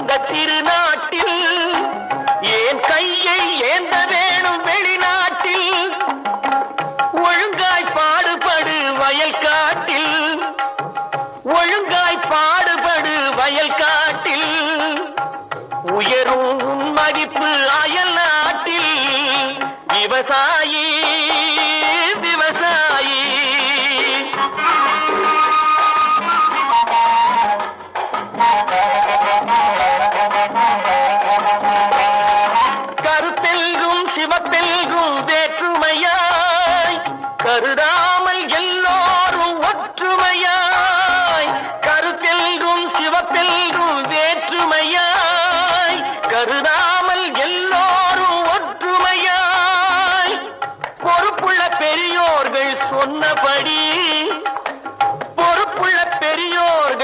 இந்த திருநாட்டில் ஏன் கையை ஏந்த வேணும் வெளிநாட்டில் ஒழுங்காய் பாடுபடு வயல் காட்டில் ஒழுங்காய் பாடுபடு வயல் காட்டில் உயரும் மதிப்பு அயல் நாட்டில் விவசாயி விவசாயி கருப்பெல்கும் சிவப்பெல்கும் வேற்றுமையாய் கருடா